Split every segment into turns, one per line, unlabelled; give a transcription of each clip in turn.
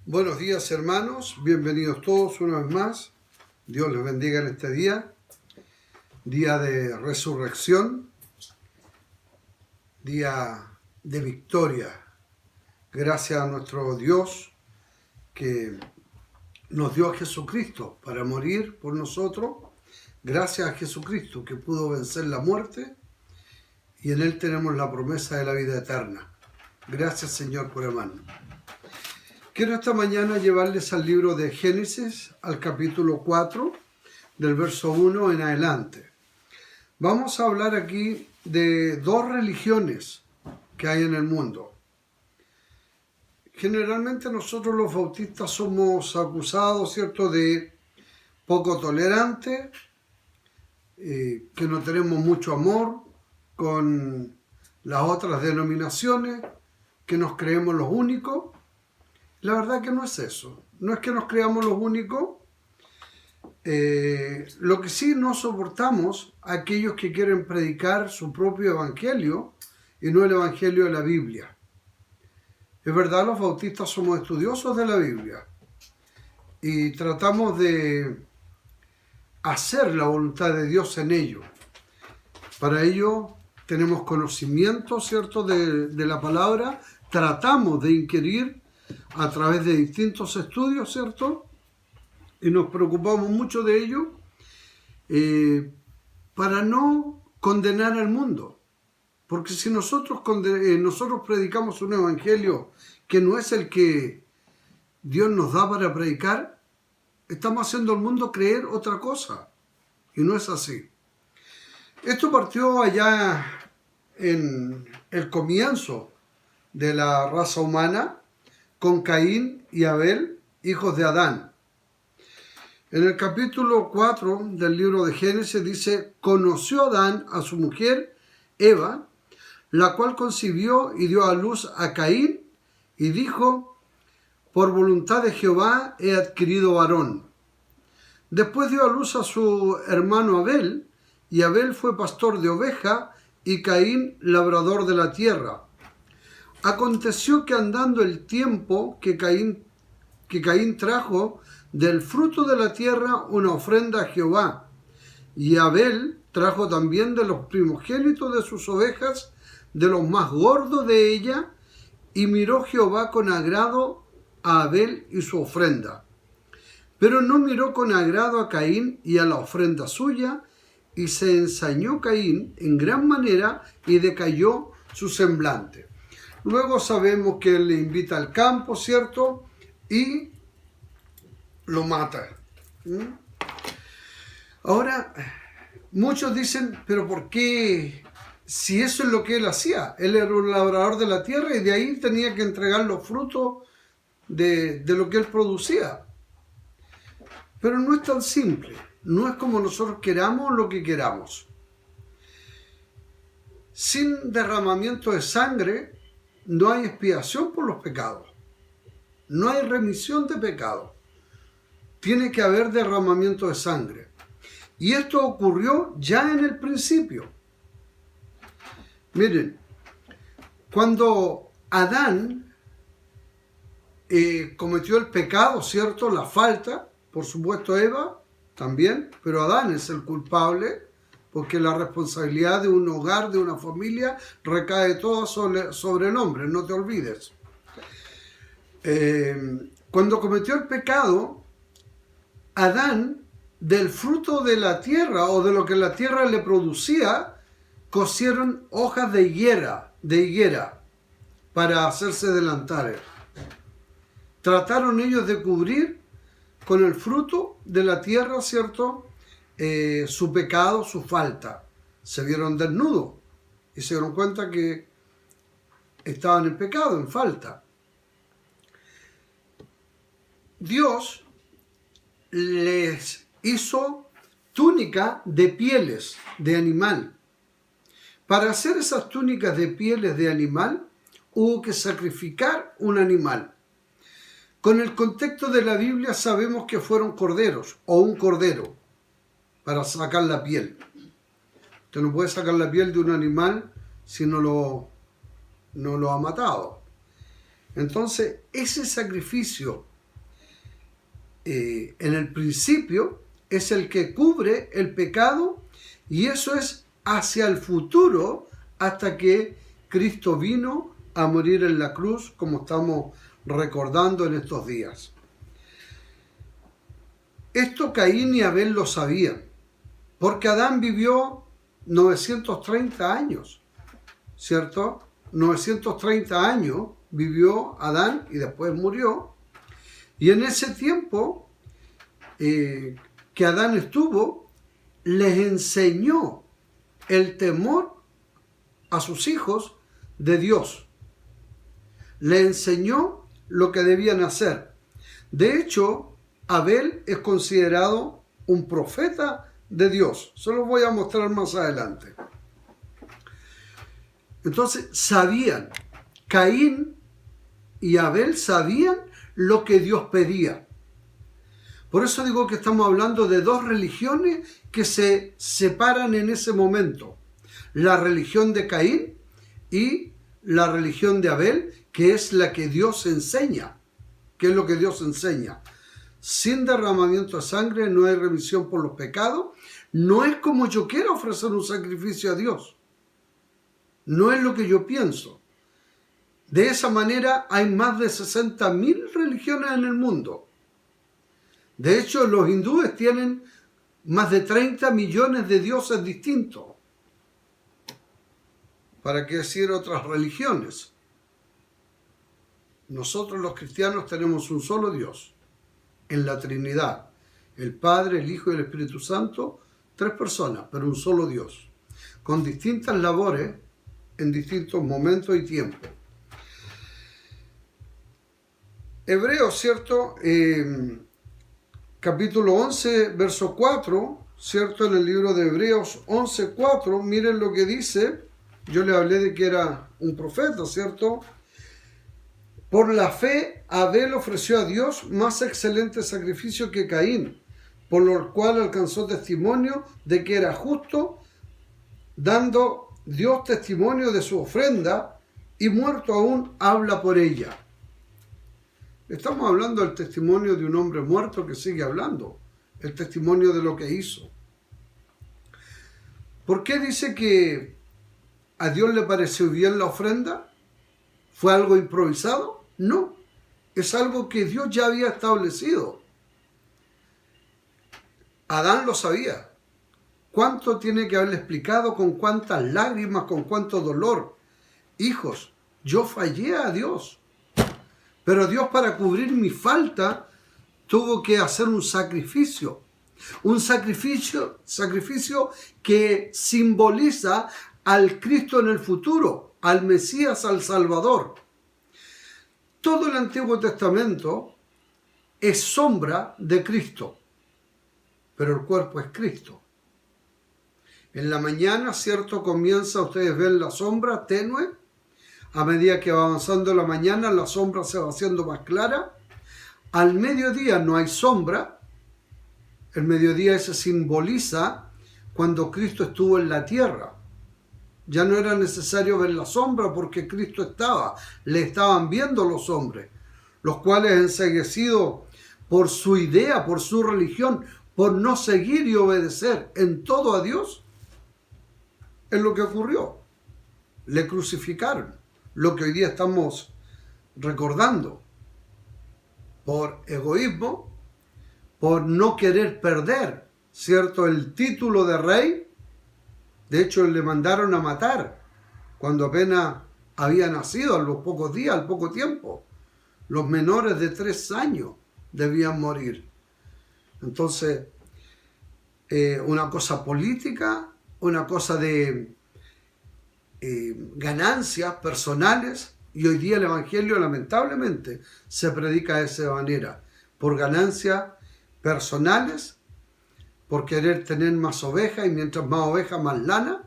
Buenos días, hermanos, bienvenidos todos una vez más. Dios les bendiga en este día, día de resurrección, día de victoria. Gracias a nuestro Dios que nos dio a Jesucristo para morir por nosotros. Gracias a Jesucristo que pudo vencer la muerte y en Él tenemos la promesa de la vida eterna. Gracias, Señor, por amarnos. Quiero esta mañana llevarles al libro de Génesis, al capítulo 4, del verso 1 en adelante. Vamos a hablar aquí de dos religiones que hay en el mundo. Generalmente nosotros los bautistas somos acusados, ¿cierto?, de poco tolerantes, que no tenemos mucho amor con las otras denominaciones, que nos creemos los únicos. La verdad que no es eso, no es que nos creamos los únicos, lo que sí no soportamos a aquellos que quieren predicar su propio evangelio y no el evangelio de la Biblia. Es verdad, los bautistas somos estudiosos de la Biblia y tratamos de hacer la voluntad de Dios en ello. Para ello tenemos conocimiento, ¿cierto?, de la palabra, tratamos de inquirir a través de distintos estudios, ¿cierto? Y nos preocupamos mucho de ello para no condenar al mundo. Porque si nosotros predicamos un evangelio que no es el que Dios nos da para predicar, estamos haciendo al mundo creer otra cosa. Y no es así. Esto partió allá en el comienzo de la raza humana, con Caín y Abel, hijos de Adán. En el capítulo 4 del libro de Génesis dice: conoció Adán a su mujer Eva, la cual concibió y dio a luz a Caín, y dijo: por voluntad de Jehová he adquirido varón. Después dio a luz a su hermano Abel, y Abel fue pastor de oveja, y Caín labrador de la tierra. Aconteció que andando el tiempo que Caín trajo del fruto de la tierra una ofrenda a Jehová, y Abel trajo también de los primogénitos de sus ovejas, de los más gordos de ella, y miró Jehová con agrado a Abel y su ofrenda. Pero no miró con agrado a Caín y a la ofrenda suya, y se ensañó Caín en gran manera y decayó su semblante. Luego sabemos que él le invita al campo, ¿cierto? Y lo mata. Ahora, muchos dicen, pero ¿por qué? Si eso es lo que él hacía. Él era un labrador de la tierra y de ahí tenía que entregar los frutos de lo que él producía. Pero no es tan simple. No es como nosotros queramos lo que queramos. Sin derramamiento de sangre no hay expiación por los pecados. No hay remisión de pecados. Tiene que haber derramamiento de sangre. Y esto ocurrió ya en el principio. Miren, cuando Adán cometió el pecado, ¿cierto? La falta, por supuesto Eva también, pero Adán es el culpable, porque la responsabilidad de un hogar, de una familia, recae toda sobre el hombre, no te olvides. Cuando cometió el pecado, Adán, del fruto de la tierra o de lo que la tierra le producía, cosieron hojas de higuera para hacerse delantares. Trataron ellos de cubrir con el fruto de la tierra, ¿cierto?, su pecado, su falta. Se vieron desnudos y se dieron cuenta que estaban en pecado, en falta. Dios les hizo túnica de pieles de animal. Para hacer esas túnicas de pieles de animal hubo que sacrificar un animal. Con el contexto de la Biblia sabemos que fueron corderos o un cordero para sacar la piel. Usted no puede sacar la piel de un animal si no lo ha matado. Entonces, ese sacrificio en el principio es el que cubre el pecado, y eso es hacia el futuro, hasta que Cristo vino a morir en la cruz, como estamos recordando en estos días. Esto Caín y Abel lo sabían, porque Adán vivió 930 años, ¿cierto? 930 años vivió Adán y después murió. Y en ese tiempo que Adán estuvo, les enseñó el temor a sus hijos de Dios. Les enseñó lo que debían hacer. De hecho, Abel es considerado un profeta de Dios. Se lo voy a mostrar más adelante. Entonces, sabían, Caín y Abel sabían lo que Dios pedía. Por eso digo que estamos hablando de dos religiones que se separan en ese momento. La religión de Caín y la religión de Abel, que es la que Dios enseña. ¿Qué es lo que Dios enseña? Sin derramamiento de sangre no hay remisión por los pecados. No es como yo quiera ofrecer un sacrificio a Dios. No es lo que yo pienso. De esa manera hay más de 60.000 religiones en el mundo. De hecho, los hindúes tienen más de 30 millones de dioses distintos. ¿Para qué decir otras religiones? Nosotros los cristianos tenemos un solo Dios, en la Trinidad. El Padre, el Hijo y el Espíritu Santo, 3 personas, pero un solo Dios, con distintas labores en distintos momentos y tiempos. Hebreos, ¿cierto? Capítulo 11, verso 4, ¿cierto? En el libro de Hebreos 11, 4, miren lo que dice. Yo le hablé de que era un profeta, ¿cierto? Por la fe, Abel ofreció a Dios más excelente sacrificio que Caín, por lo cual alcanzó testimonio de que era justo, dando Dios testimonio de su ofrenda, y muerto aún habla por ella. Estamos hablando del testimonio de un hombre muerto que sigue hablando, el testimonio de lo que hizo. ¿Por qué dice que a Dios le pareció bien la ofrenda? ¿Fue algo improvisado? No, es algo que Dios ya había establecido. Adán lo sabía. ¿Cuánto tiene que haberle explicado? ¿Con cuántas lágrimas? ¿Con cuánto dolor? Hijos, yo fallé a Dios. Pero Dios, para cubrir mi falta, tuvo que hacer un sacrificio. Un sacrificio que simboliza al Cristo en el futuro, al Mesías, al Salvador. Todo el Antiguo Testamento es sombra de Cristo, pero el cuerpo es Cristo. En la mañana, ¿cierto? Comienza, ustedes ven la sombra tenue. A medida que va avanzando la mañana, la sombra se va haciendo más clara. Al mediodía no hay sombra. El mediodía se simboliza cuando Cristo estuvo en la tierra. Ya no era necesario ver la sombra porque Cristo estaba. Le estaban viendo los hombres, los cuales, enceguecidos por su idea, por su religión, por no seguir y obedecer en todo a Dios, es lo que ocurrió. Le crucificaron. Lo que hoy día estamos recordando, por egoísmo, por no querer perder, ¿cierto?, el título de rey. De hecho, le mandaron a matar cuando apenas había nacido, a los pocos días, al poco tiempo. Los menores de 3 años debían morir. Entonces, una cosa política, una cosa de ganancias personales, y hoy día el Evangelio lamentablemente se predica de esa manera, por ganancias personales, por querer tener más ovejas, y mientras más ovejas, más lana.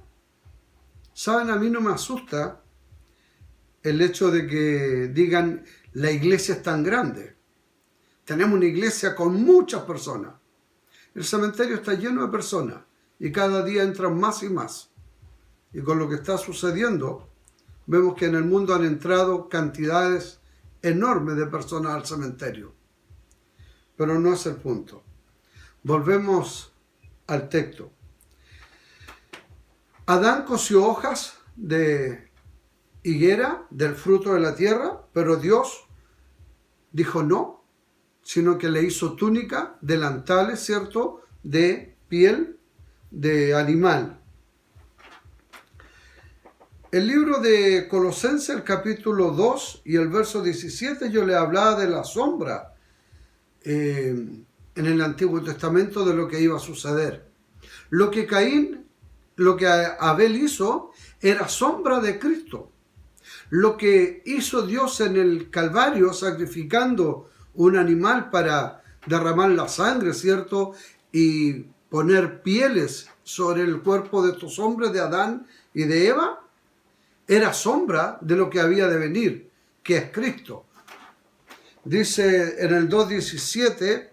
¿Saben? A mí no me asusta el hecho de que digan la iglesia es tan grande. Tenemos una iglesia con muchas personas. El cementerio está lleno de personas y cada día entran más y más. Y con lo que está sucediendo, vemos que en el mundo han entrado cantidades enormes de personas al cementerio. pero no es el punto. Volvemos al texto. Adán cosió hojas de higuera del fruto de la tierra, pero Dios dijo no, sino que le hizo túnica, delantales, ¿cierto?, de piel de animal. El libro de Colosenses, el capítulo 2 y el verso 17, yo le hablaba de la sombra en el Antiguo Testamento de lo que iba a suceder. Lo que Abel hizo era sombra de Cristo. Lo que hizo Dios en el Calvario, sacrificando un animal para derramar la sangre, ¿cierto?, y poner pieles sobre el cuerpo de estos hombres, de Adán y de Eva, era sombra de lo que había de venir, que es Cristo. Dice en el 2:17,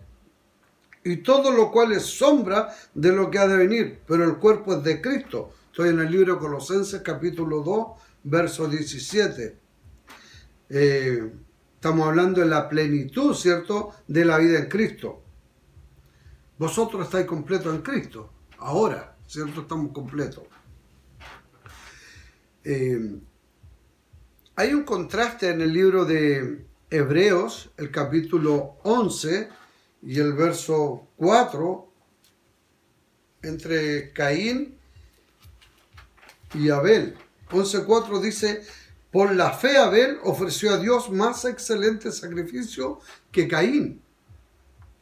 y todo lo cual es sombra de lo que ha de venir, pero el cuerpo es de Cristo. Estoy en el libro de Colosenses, capítulo 2, verso 17. Estamos hablando de la plenitud, ¿cierto?, de la vida en Cristo. Vosotros estáis completos en Cristo. Ahora, ¿cierto?, estamos completos. Hay un contraste en el libro de Hebreos, el capítulo 11 y el verso 4, entre Caín y Abel. 11:4 dice: por la fe Abel ofreció a Dios más excelente sacrificio que Caín,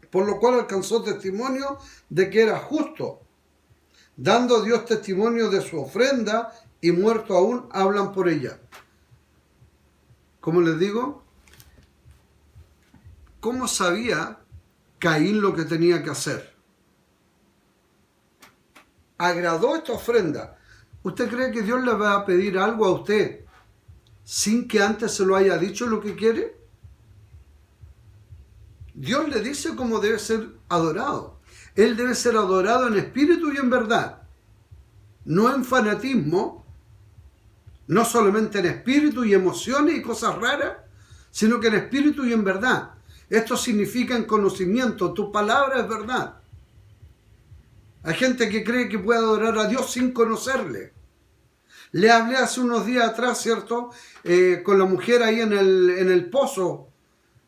por lo cual alcanzó testimonio de que era justo, dando Dios testimonio de su ofrenda, y muerto aún hablan por ella. ¿Cómo les digo? ¿Cómo sabía Caín lo que tenía que hacer? Agradó esta ofrenda. ¿Usted cree que Dios le va a pedir algo a usted sin que antes se lo haya dicho lo que quiere? Dios le dice cómo debe ser adorado. Él debe ser adorado en espíritu y en verdad. No en fanatismo, no solamente en espíritu y emociones y cosas raras, sino que en espíritu y en verdad. Esto significa en conocimiento. Tu palabra es verdad. Hay gente que cree que puede adorar a Dios sin conocerle. Le hablé hace unos días atrás, ¿cierto?, con la mujer ahí en el pozo,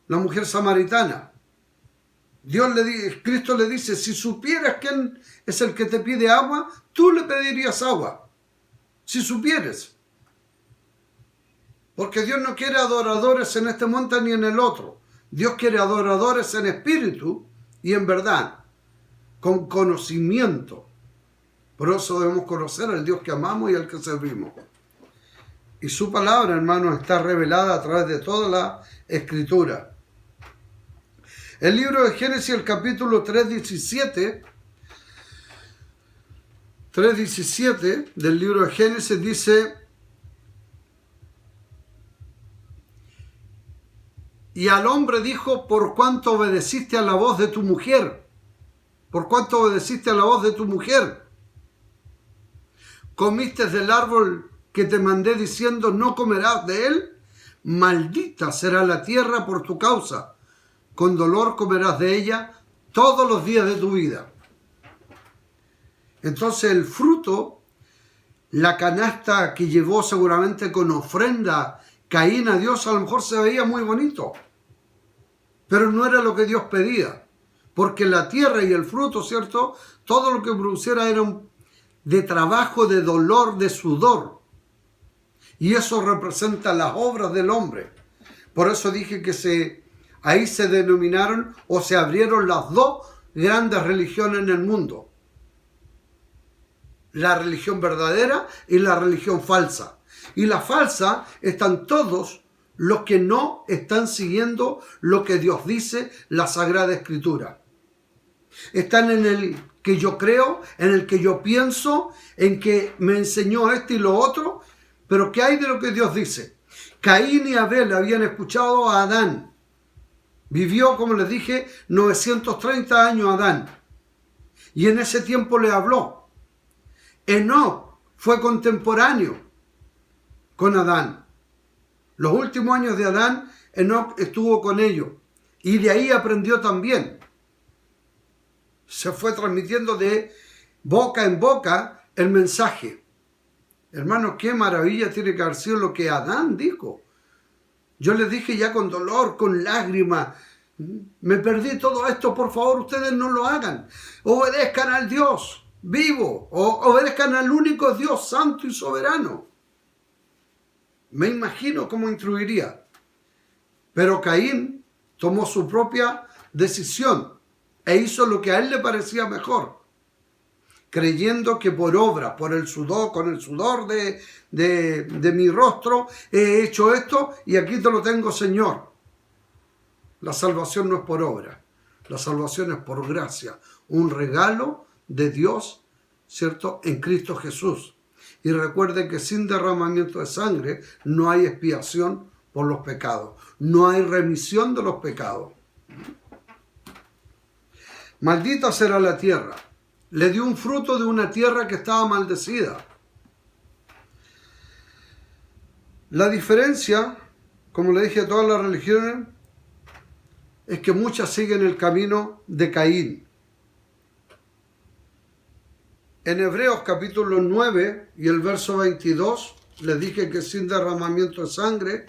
la mujer samaritana. Cristo le dice: si supieras quién es el que te pide agua, tú le pedirías agua. Si supieres. Porque Dios no quiere adoradores en este monte ni en el otro. Dios quiere adoradores en espíritu y en verdad, con conocimiento. Por eso debemos conocer al Dios que amamos y al que servimos. Y su palabra, hermanos, está revelada a través de toda la Escritura. El libro de Génesis, el capítulo 3:17 del libro de Génesis dice: y al hombre dijo: por cuanto obedeciste a la voz de tu mujer, por cuanto obedeciste a la voz de tu mujer, comiste del árbol que te mandé diciendo: no comerás de él, maldita será la tierra por tu causa, con dolor comerás de ella todos los días de tu vida. Entonces el fruto, la canasta que llevó seguramente con ofrenda Caín a Dios, a lo mejor se veía muy bonito, pero no era lo que Dios pedía, porque la tierra y el fruto, ¿cierto?, todo lo que produciera era de trabajo, de dolor, de sudor, y eso representa las obras del hombre. Por eso dije que ahí se denominaron o se abrieron las dos grandes religiones en el mundo: la religión verdadera y la religión falsa. Y la falsa están todos los que no están siguiendo lo que Dios dice, la Sagrada Escritura. Están en el que yo creo, en el que yo pienso, en que me enseñó esto y lo otro, pero ¿qué hay de lo que Dios dice? Caín y Abel habían escuchado a Adán. Vivió, como les dije, 930 años Adán. Y en ese tiempo le habló. Enoc fue contemporáneo con Adán. Los últimos años de Adán, Enoc estuvo con ellos. Y de ahí aprendió también. Se fue transmitiendo de boca en boca el mensaje. Hermanos, qué maravilla tiene que haber sido lo que Adán dijo. Yo les dije ya con dolor, con lágrimas, me perdí todo esto, por favor ustedes no lo hagan. Obedezcan al Dios vivo, o obedezcan al único Dios santo y soberano. Me imagino cómo instruiría. Pero Caín tomó su propia decisión e hizo lo que a él le parecía mejor, creyendo que por obra, por el sudor, con el sudor de mi rostro, he hecho esto y aquí te lo tengo, Señor. La salvación no es por obra, la salvación es por gracia, un regalo de Dios, ¿cierto?, en Cristo Jesús. Y recuerden que sin derramamiento de sangre no hay expiación por los pecados, no hay remisión de los pecados. Maldita será la tierra. Le dio un fruto de una tierra que estaba maldecida. La diferencia, como le dije a todas las religiones, es que muchas siguen el camino de Caín. En Hebreos capítulo 9 y el verso 22, les dije que sin derramamiento de sangre,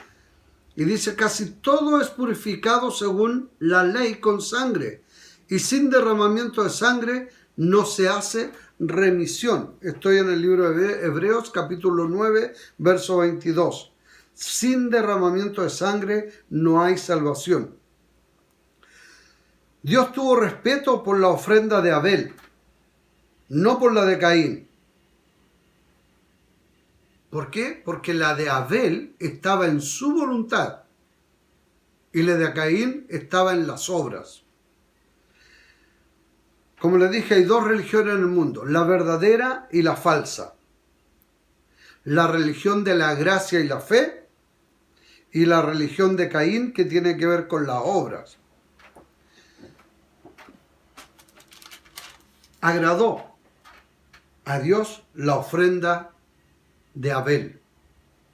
y dice casi todo es purificado según la ley con sangre, y sin derramamiento de sangre no se hace remisión. Estoy en el libro de Hebreos capítulo 9, verso 22. Sin derramamiento de sangre no hay salvación. Dios tuvo respeto por la ofrenda de Abel, no por la de Caín. ¿Por qué? Porque la de Abel estaba en su voluntad y la de Caín estaba en las obras. Como les dije, hay dos religiones en el mundo, la verdadera y la falsa. La religión de la gracia y la fe y la religión de Caín, que tiene que ver con las obras. Agradó a Dios la ofrenda de Abel,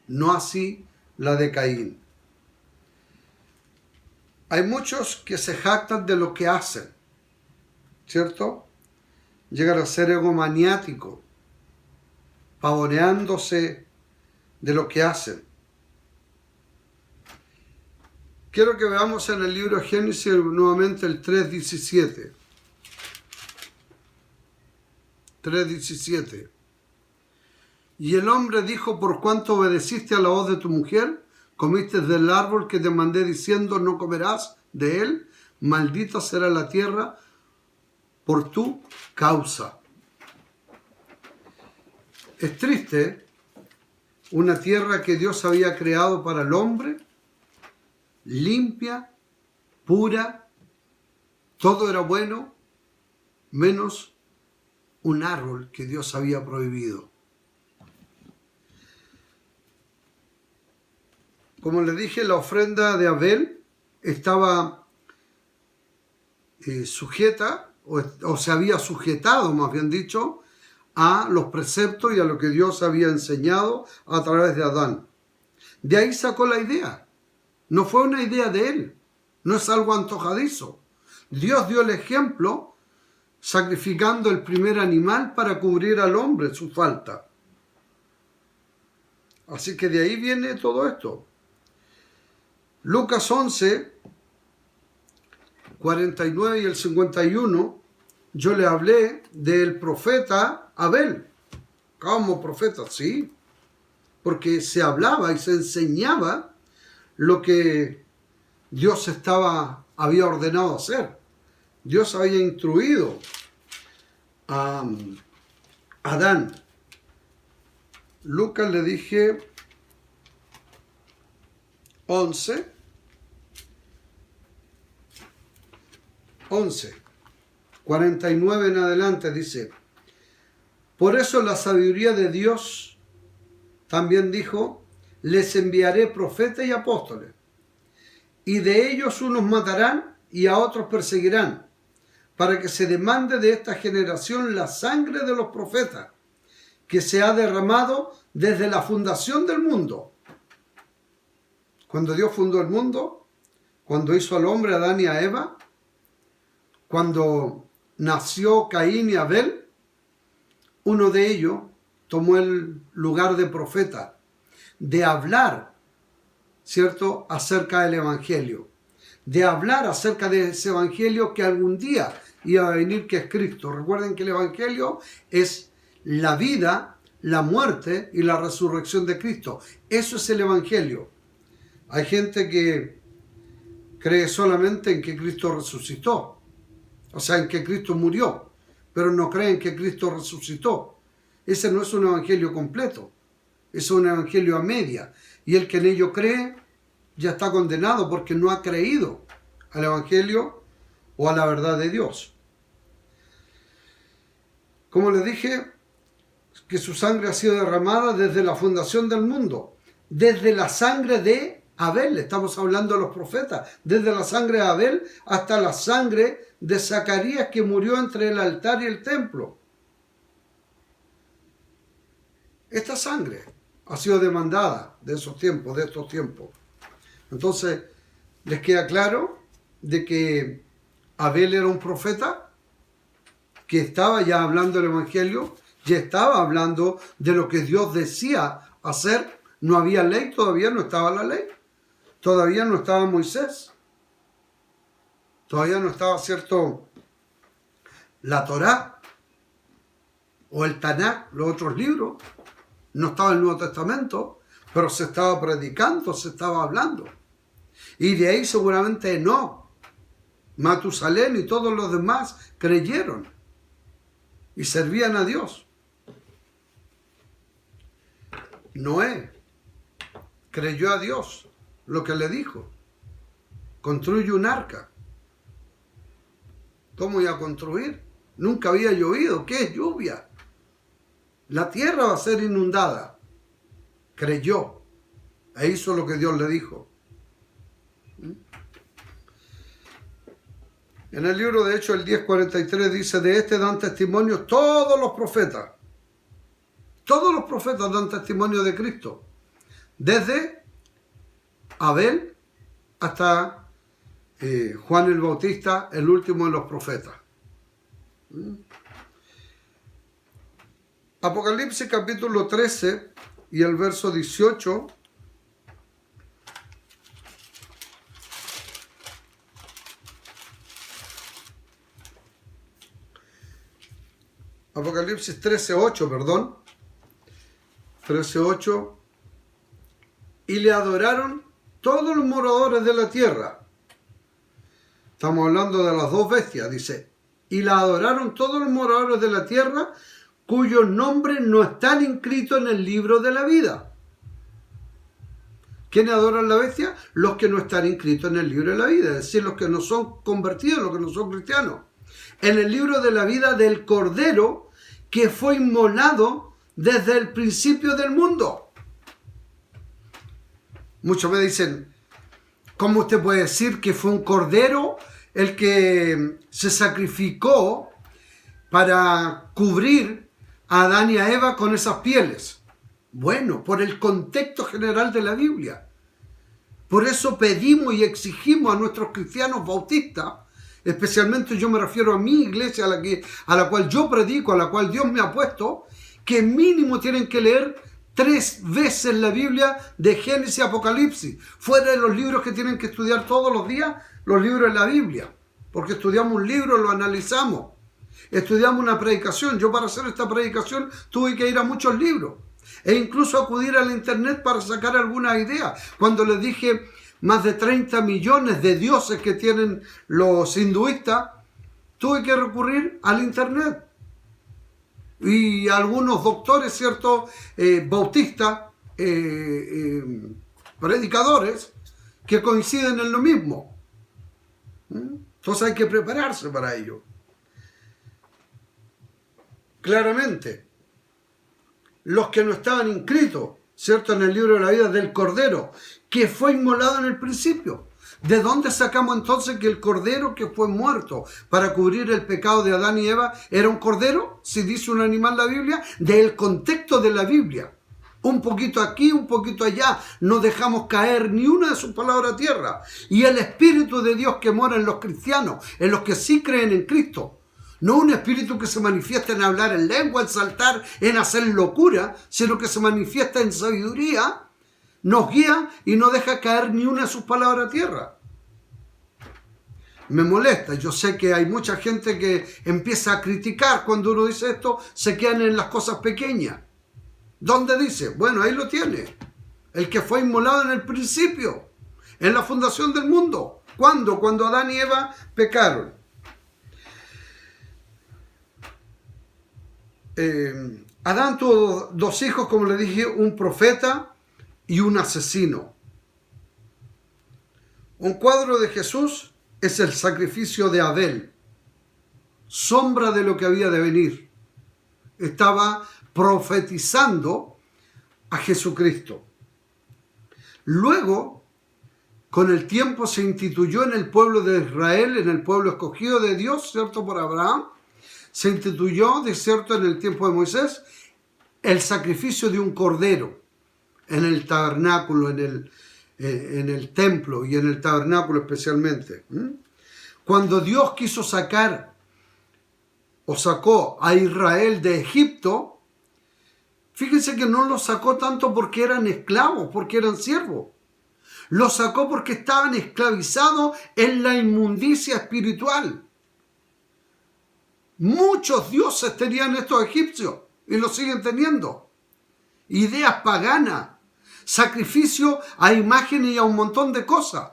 no así la de Caín. Hay muchos que se jactan de lo que hacen, ¿cierto? Llegan a ser egomaniáticos, pavoneándose de lo que hacen. Quiero que veamos en el libro de Génesis nuevamente el 3:17. 3:17. Y el hombre dijo: por cuanto obedeciste a la voz de tu mujer, comiste del árbol que te mandé diciendo, no comerás de él, maldita será la tierra por tu causa. Es triste, una tierra que Dios había creado para el hombre, limpia, pura, todo era bueno, menos un árbol que Dios había prohibido. Como les dije, la ofrenda de Abel estaba sujeta, o se había sujetado, más bien dicho, a los preceptos y a lo que Dios había enseñado a través de Adán. De ahí sacó la idea. No fue una idea de él, no es algo antojadizo. Dios dio el ejemplo sacrificando el primer animal para cubrir al hombre su falta. Así que de ahí viene todo esto. Lucas 11, 49 y el 51, yo le hablé del profeta Abel. ¿Cómo profeta? Sí, porque se hablaba y se enseñaba lo que Dios había ordenado hacer. Dios había instruido a Adán. Lucas le dije 11, 49 en adelante dice: por eso la sabiduría de Dios también dijo: les enviaré profetas y apóstoles, y de ellos unos matarán y a otros perseguirán, para que se demande de esta generación la sangre de los profetas, que se ha derramado desde la fundación del mundo. Cuando Dios fundó el mundo, cuando hizo al hombre, a Adán y a Eva, cuando nació Caín y Abel, uno de ellos tomó el lugar de profeta, de hablar, ¿cierto?, acerca del Evangelio, de hablar acerca de ese Evangelio que algún día iba a venir, que es Cristo. Recuerden que el Evangelio es la vida, la muerte y la resurrección de Cristo. Eso es el Evangelio. Hay gente que cree solamente en que Cristo resucitó, o sea, en que Cristo murió, pero no creen que Cristo resucitó. Ese no es un evangelio completo, es un evangelio a media. Y el que en ello cree ya está condenado porque no ha creído al evangelio o a la verdad de Dios. Como les dije, que su sangre ha sido derramada desde la fundación del mundo, desde la sangre de Abel, estamos hablando de los profetas, desde la sangre de Abel hasta la sangre de Zacarías, que murió entre el altar y el templo. Esta sangre ha sido demandada de esos tiempos, de estos tiempos. Entonces, ¿les queda claro de que Abel era un profeta que estaba ya hablando del Evangelio, ya estaba hablando de lo que Dios decía hacer? No había ley, todavía no estaba la ley, todavía no estaba Moisés, todavía no estaba, ¿cierto?, la Torá o el Tanakh, los otros libros, no estaba el Nuevo Testamento, pero se estaba predicando, se estaba hablando. Y de ahí seguramente Enoc, Matusalén y todos los demás creyeron y servían a Dios. Noé creyó a Dios lo que le dijo: construye un arca. ¿Cómo iba a construir? Nunca había llovido. ¿Qué es lluvia? La tierra va a ser inundada. Creyó e hizo lo que Dios le dijo. En el libro de Hechos, el 10:43 dice: de este dan testimonio todos los profetas. Todos los profetas dan testimonio de Cristo, desde Abel hasta Juan el Bautista, el último de los profetas. Apocalipsis capítulo 13 y el verso 18. Apocalipsis 13:8, perdón. 13:8. Y le adoraron todos los moradores de la tierra. Estamos hablando de las dos bestias, dice. Y la adoraron todos los moradores de la tierra, cuyos nombres no están inscritos en el libro de la vida. ¿Quiénes adoran la bestia? Los que no están inscritos en el libro de la vida, es decir, los que no son convertidos, los que no son cristianos. En el libro de la vida del Cordero, que fue inmolado desde el principio del mundo. Muchos me dicen: ¿cómo usted puede decir que fue un cordero el que se sacrificó para cubrir a Adán y a Eva con esas pieles? Bueno, por el contexto general de la Biblia. Por eso pedimos y exigimos a nuestros cristianos bautistas, especialmente yo me refiero a mi iglesia, a la cual yo predico, a la cual Dios me ha puesto, que mínimo tienen que leer 3 veces la Biblia de Génesis a Apocalipsis, fuera de los libros que tienen que estudiar todos los días, los libros de la Biblia, porque estudiamos un libro, lo analizamos, estudiamos una predicación. Yo, para hacer esta predicación, tuve que ir a muchos libros e incluso acudir al internet para sacar algunas ideas. Cuando les dije más de 30 millones de dioses que tienen los hinduistas, tuve que recurrir al internet. Y algunos doctores, ¿cierto?, bautistas, predicadores, que coinciden en lo mismo. Entonces hay que prepararse para ello. Claramente, los que no estaban inscritos, ¿cierto?, en el libro de la vida del Cordero, que fue inmolado en el principio. ¿De dónde sacamos entonces que el cordero que fue muerto para cubrir el pecado de Adán y Eva era un cordero? Si dice un animal la Biblia, del contexto de la Biblia. Un poquito aquí, un poquito allá. No dejamos caer ni una de sus palabras a tierra. Y el Espíritu de Dios que mora en los cristianos, en los que sí creen en Cristo, No un espíritu que se manifiesta en hablar en lengua, en saltar, en hacer locura, sino que se manifiesta en sabiduría, nos guía y no deja caer ni una de sus palabras a tierra. Me molesta, yo sé que hay mucha gente que empieza a criticar cuando uno dice esto, se quedan en las cosas pequeñas. ¿Dónde dice? Bueno, ahí lo tiene. El que fue inmolado en el principio, en la fundación del mundo. ¿Cuándo? Cuando Adán y Eva pecaron. Adán tuvo dos hijos, como le dije, un profeta y un asesino. Un cuadro de Jesús es el sacrificio de Abel, sombra de lo que había de venir. Estaba profetizando a Jesucristo. Luego, con el tiempo se instituyó en el pueblo de Israel, en el pueblo escogido de Dios, ¿cierto? Por Abraham, se instituyó, de cierto, en el tiempo de Moisés, el sacrificio de un cordero en el tabernáculo, en el templo y en el tabernáculo especialmente. Cuando Dios quiso sacar o sacó a Israel de Egipto, fíjense que no los sacó tanto porque eran esclavos, porque eran siervos. Los sacó porque estaban esclavizados en la inmundicia espiritual. Muchos dioses tenían estos egipcios y los siguen teniendo. Ideas paganas, sacrificio a imágenes y a un montón de cosas.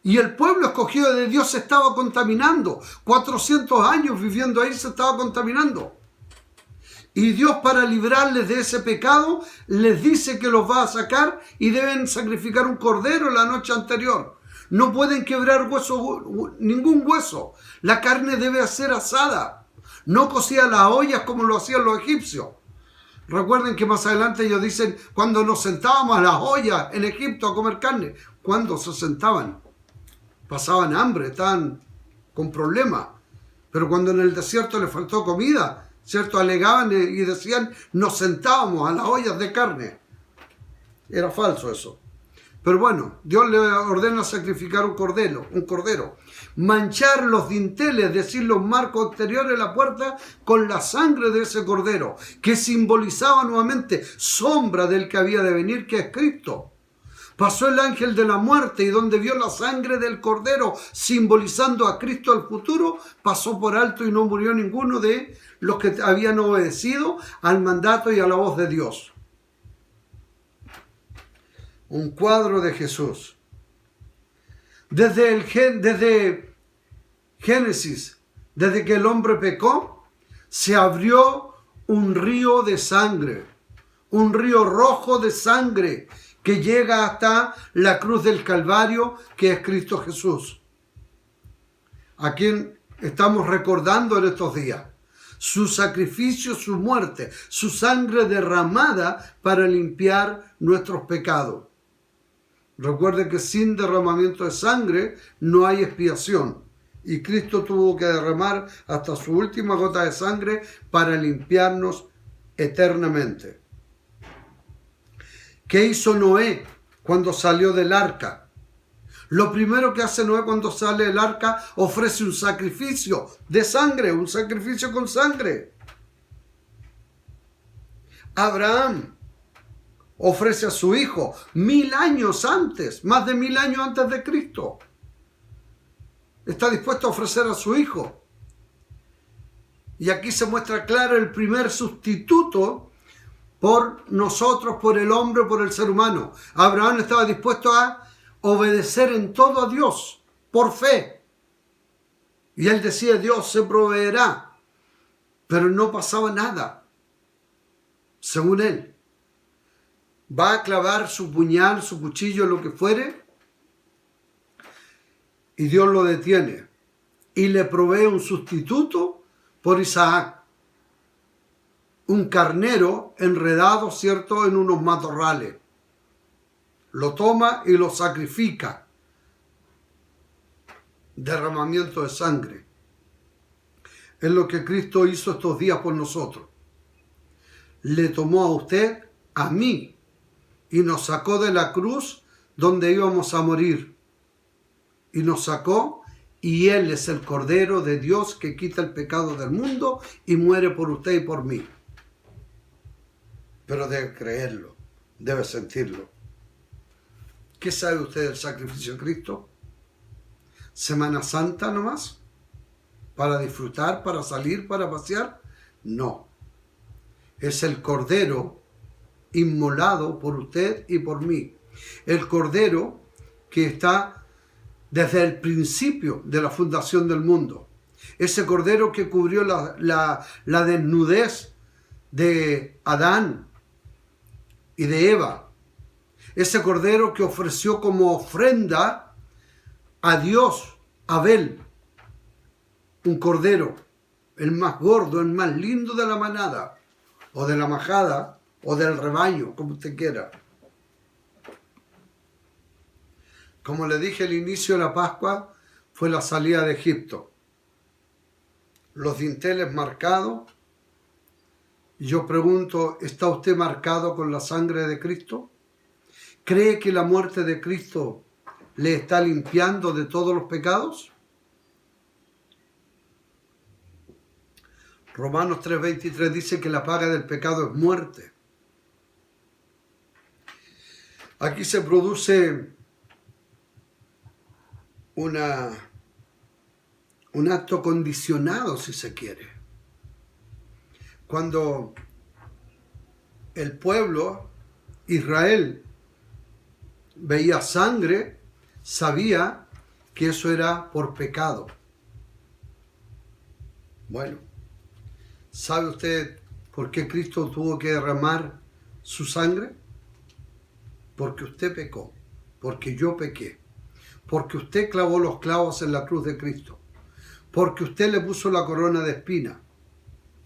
Y el pueblo escogido de Dios se estaba contaminando. 400 años viviendo ahí se estaba contaminando. Y Dios, para librarles de ese pecado, les dice que los va a sacar y deben sacrificar un cordero la noche anterior. No pueden quebrar ningún hueso. La carne debe ser asada, no cocida a las ollas como lo hacían los egipcios. Recuerden que más adelante ellos dicen, cuando nos sentábamos a las ollas en Egipto a comer carne, ¿cuándo se sentaban? Pasaban hambre, estaban con problemas. Pero cuando en el desierto les faltó comida, ¿cierto? Alegaban y decían, nos sentábamos a las ollas de carne. Era falso eso. Pero bueno, Dios le ordena sacrificar un cordero. Manchar los dinteles, es decir, los marcos exteriores de la puerta, con la sangre de ese cordero, que simbolizaba nuevamente sombra del que había de venir, que es Cristo. Pasó el ángel de la muerte y donde vio la sangre del cordero simbolizando a Cristo al futuro, pasó por alto y no murió ninguno de los que habían obedecido al mandato y a la voz de Dios. Un cuadro de Jesús. Desde Génesis, desde que el hombre pecó, se abrió un río de sangre, un río rojo de sangre que llega hasta la cruz del Calvario, que es Cristo Jesús, a quien estamos recordando en estos días. Su sacrificio, su muerte, su sangre derramada para limpiar nuestros pecados. Recuerden que sin derramamiento de sangre no hay expiación. Y Cristo tuvo que derramar hasta su última gota de sangre para limpiarnos eternamente. ¿Qué hizo Noé cuando salió del arca? Lo primero que hace Noé cuando sale del arca, ofrece un sacrificio de sangre, un sacrificio con sangre. Abraham ofrece a su hijo 1000 años antes, más de 1000 años antes de Cristo. Está dispuesto a ofrecer a su hijo. Y aquí se muestra claro el primer sustituto por nosotros, por el hombre, por el ser humano. Abraham estaba dispuesto a obedecer en todo a Dios, por fe. Y él decía, Dios se proveerá. Pero no pasaba nada, según él. Va a clavar su puñal, su cuchillo, lo que fuere, y Dios lo detiene. Y le provee un sustituto por Isaac. Un carnero enredado, ¿cierto?, en unos matorrales. Lo toma y lo sacrifica. Derramamiento de sangre. Es lo que Cristo hizo estos días por nosotros. Le tomó a usted, a mí, y nos sacó de la cruz donde íbamos a morir. Y nos sacó y Él es el Cordero de Dios que quita el pecado del mundo y muere por usted y por mí. Pero debe creerlo, debe sentirlo. ¿Qué sabe usted del sacrificio de Cristo? ¿Semana Santa nomás? ¿Para disfrutar, para salir, para pasear? No. Es el Cordero inmolado por usted y por mí. El Cordero que está desde el principio de la fundación del mundo. Ese Cordero que cubrió la desnudez de Adán y de Eva. Ese Cordero que ofreció como ofrenda a Dios, Abel, un cordero, el más gordo, el más lindo de la manada, o de la majada, o del rebaño, como usted quiera. Como le dije, el inicio de la Pascua fue la salida de Egipto. Los dinteles marcados. Y yo pregunto, ¿está usted marcado con la sangre de Cristo? ¿Cree que la muerte de Cristo le está limpiando de todos los pecados? Romanos 3:23 dice que la paga del pecado es muerte. Aquí se produce un acto condicionado, si se quiere. Cuando el pueblo, Israel, veía sangre, sabía que eso era por pecado. Bueno, ¿sabe usted por qué Cristo tuvo que derramar su sangre? Porque usted pecó, porque yo pequé, porque usted clavó los clavos en la cruz de Cristo, porque usted le puso la corona de espina,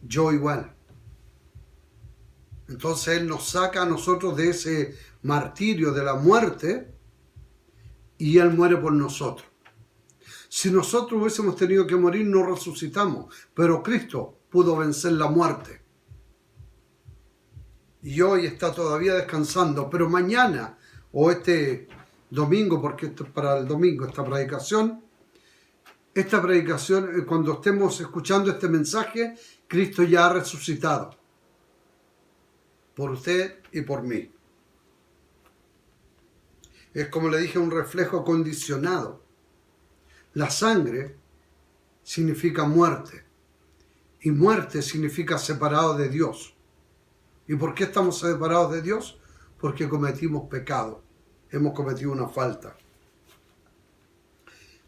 yo igual. Entonces Él nos saca a nosotros de ese martirio, de la muerte, y Él muere por nosotros. Si nosotros hubiésemos tenido que morir, no resucitamos, pero Cristo pudo vencer la muerte. Y hoy está todavía descansando, pero mañana, o este domingo, porque esto es para el domingo, esta predicación, cuando estemos escuchando este mensaje, Cristo ya ha resucitado. Por usted y por mí. Es como le dije, un reflejo condicionado. La sangre significa muerte. Y muerte significa separado de Dios. ¿Y por qué estamos separados de Dios? Porque cometimos pecado. Hemos cometido una falta.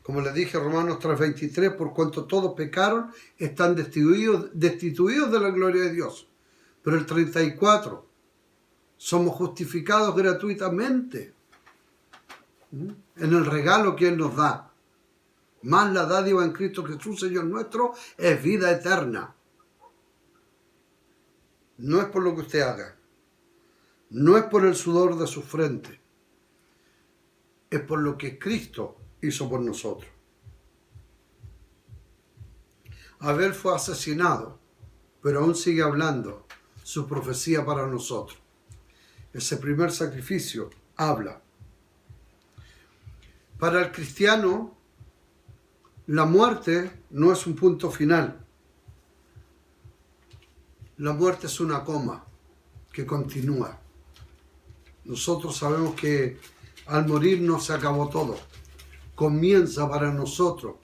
Como le dije, Romanos 3:23, por cuanto todos pecaron, están destituidos de la gloria de Dios. Pero el 34, somos justificados gratuitamente en el regalo que Él nos da. Más la dádiva en Cristo Jesús, Señor nuestro, es vida eterna. No es por lo que usted haga. No es por el sudor de su frente. Es por lo que Cristo hizo por nosotros. Abel fue asesinado, pero aún sigue hablando su profecía para nosotros. Ese primer sacrificio habla. Para el cristiano, la muerte no es un punto final. La muerte es una coma que continúa. Nosotros sabemos que al morir no se acabó todo. Comienza para nosotros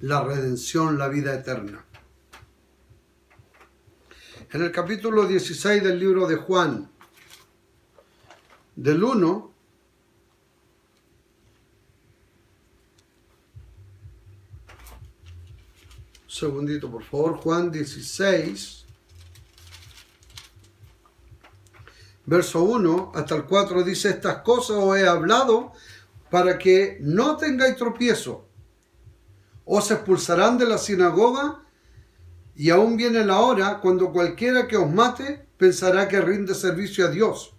la redención, la vida eterna. En el capítulo 16 del libro de Juan, del 1, segundito por favor, Juan 16, verso 1 hasta el 4 dice: estas cosas os he hablado para que no tengáis tropiezo. Os expulsarán de la sinagoga, y aún viene la hora cuando cualquiera que os mate pensará que rinde servicio a Dios.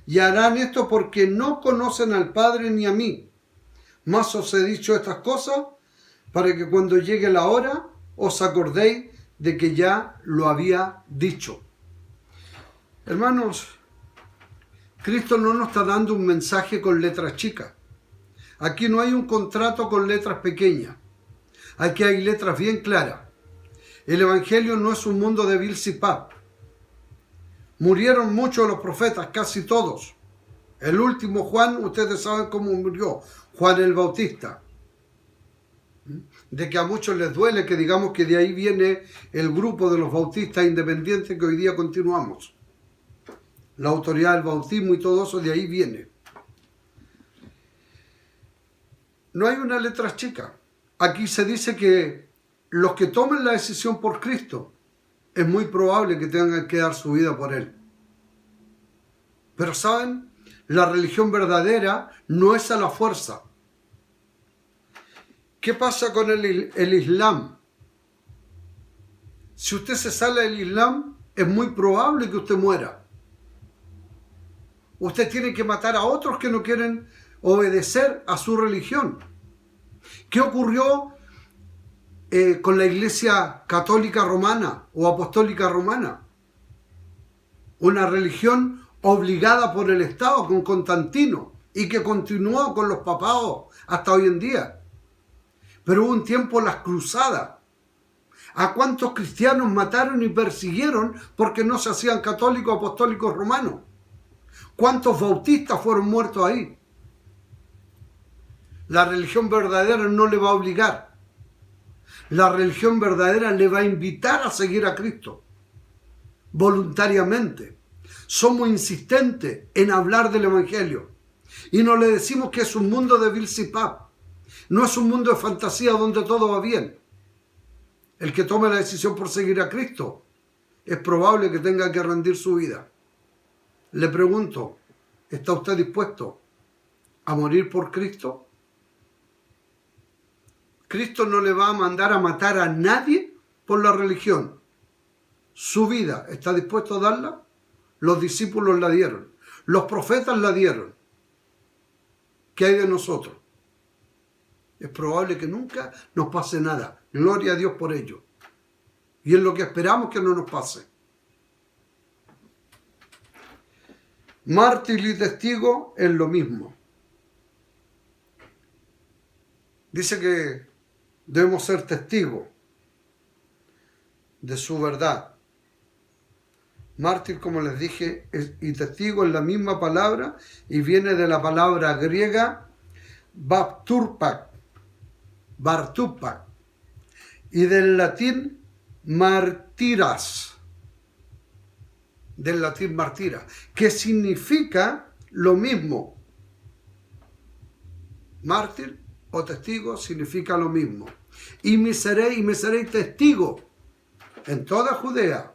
Y harán esto porque no conocen al Padre ni a mí. Mas os he dicho estas cosas para que cuando llegue la hora os acordéis de que ya lo había dicho. Hermanos, Cristo no nos está dando un mensaje con letras chicas. Aquí no hay un contrato con letras pequeñas. Aquí hay letras bien claras. El Evangelio no es un mundo de Bilsipap. Murieron muchos de los profetas, casi todos. El último Juan, ustedes saben cómo murió, Juan el Bautista. De que a muchos les duele que digamos que de ahí viene el grupo de los bautistas independientes que hoy día continuamos. La autoridad del bautismo y todo eso de ahí viene. No hay una letra chica. Aquí se dice que los que tomen la decisión por Cristo, es muy probable que tengan que dar su vida por Él. Pero ¿saben? La religión verdadera no es a la fuerza. ¿Qué pasa con el Islam? Si usted se sale del Islam, es muy probable que usted muera. Usted tiene que matar a otros que no quieren obedecer a su religión. ¿Qué ocurrió con la Iglesia Católica Romana o Apostólica Romana? Una religión obligada por el Estado con Constantino y que continuó con los papados hasta hoy en día. Pero hubo un tiempo las cruzadas. ¿A cuántos cristianos mataron y persiguieron porque no se hacían católicos apostólicos romanos? ¿Cuántos bautistas fueron muertos ahí? La religión verdadera no le va a obligar. La religión verdadera le va a invitar a seguir a Cristo. Voluntariamente. Somos insistentes en hablar del Evangelio. Y no le decimos que es un mundo de Bilsipap. No es un mundo de fantasía donde todo va bien. El que tome la decisión por seguir a Cristo, es probable que tenga que rendir su vida. Le pregunto, ¿está usted dispuesto a morir por Cristo? Cristo no le va a mandar a matar a nadie por la religión. Su vida, ¿está dispuesto a darla? Los discípulos la dieron. Los profetas la dieron. ¿Qué hay de nosotros? Es probable que nunca nos pase nada. Gloria a Dios por ello. Y es lo que esperamos que no nos pase. Mártir y testigo es lo mismo. Dice que debemos ser testigos de su verdad. Mártir, como les dije, y testigo es la misma palabra y viene de la palabra griega bapturpak, y del latín martiras, que significa lo mismo. Mártir o testigo significa lo mismo. Y me seréis testigo en toda Judea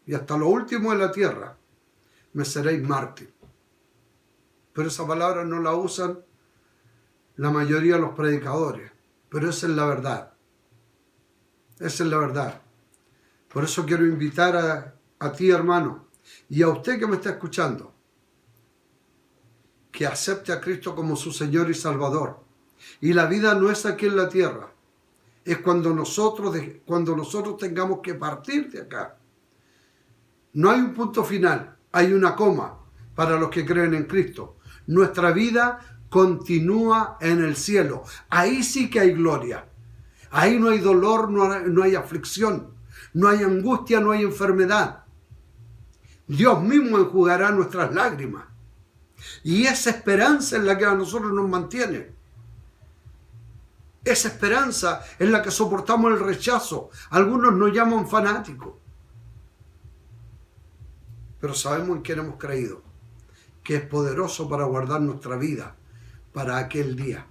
y hasta lo último de la tierra. Me seréis mártir. Pero esa palabra no la usan la mayoría de los predicadores. Pero esa es la verdad. Esa es la verdad. Por eso quiero invitar a ti, hermano, y a usted que me está escuchando, que acepte a Cristo como su Señor y Salvador. Y la vida no es aquí en la tierra. Es cuando nosotros tengamos que partir de acá. No hay un punto final, hay una coma para los que creen en Cristo. Nuestra vida continúa en el cielo. Ahí sí que hay gloria. Ahí no hay dolor, no hay aflicción, no hay angustia, no hay enfermedad. Dios mismo enjugará nuestras lágrimas. Y esa esperanza es la que a nosotros nos mantiene. Esa esperanza es la que soportamos el rechazo. Algunos nos llaman fanáticos. Pero sabemos en quién hemos creído, que es poderoso para guardar nuestra vida para aquel día,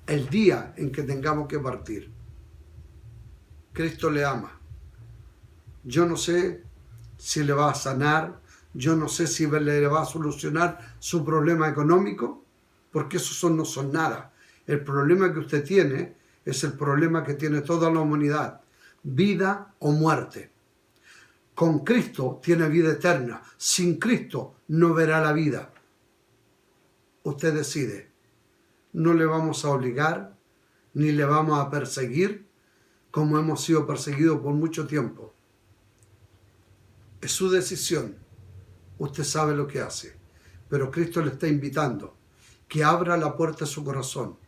el día en que tengamos que partir. Cristo le ama. Yo no sé si le va a sanar, yo no sé si le va a solucionar su problema económico, porque esos no son nada. El problema que usted tiene es el problema que tiene toda la humanidad, vida o muerte. Con Cristo tiene vida eterna, sin Cristo no verá la vida. Usted decide. No le vamos a obligar, ni le vamos a perseguir, como hemos sido perseguidos por mucho tiempo. Es su decisión. Usted sabe lo que hace. Pero Cristo le está invitando que abra la puerta de su corazón.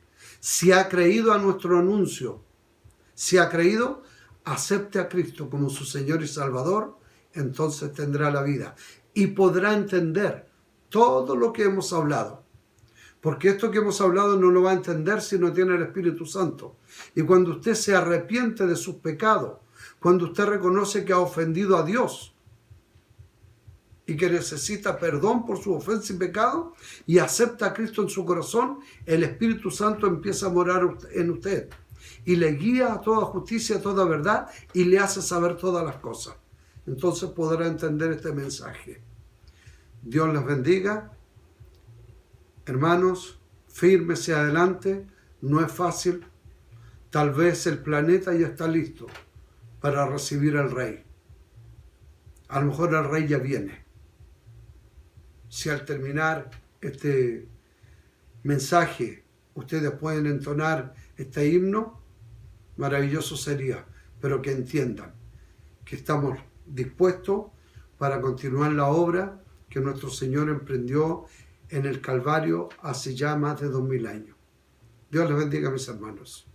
Si ha creído a nuestro anuncio, Si ha creído, acepte a Cristo como su Señor y Salvador, entonces tendrá la vida y podrá entender todo lo que hemos hablado. Porque esto que hemos hablado no lo va a entender si no tiene el Espíritu Santo. Y cuando usted se arrepiente de sus pecados, cuando usted reconoce que ha ofendido a Dios y que necesita perdón por su ofensa y pecado y acepta a Cristo en su corazón, el Espíritu Santo empieza a morar en usted y le guía a toda justicia, a toda verdad y le hace saber todas las cosas. Entonces podrá entender este mensaje. Dios les bendiga. Hermanos, fírmese adelante. No es fácil. Tal vez el planeta ya está listo para recibir al Rey. A lo mejor el Rey ya viene. Si al terminar este mensaje ustedes pueden entonar este himno, maravilloso sería. Pero que entiendan que estamos dispuestos para continuar la obra que nuestro Señor emprendió en el Calvario hace ya más de 2000 años. Dios les bendiga, mis hermanos.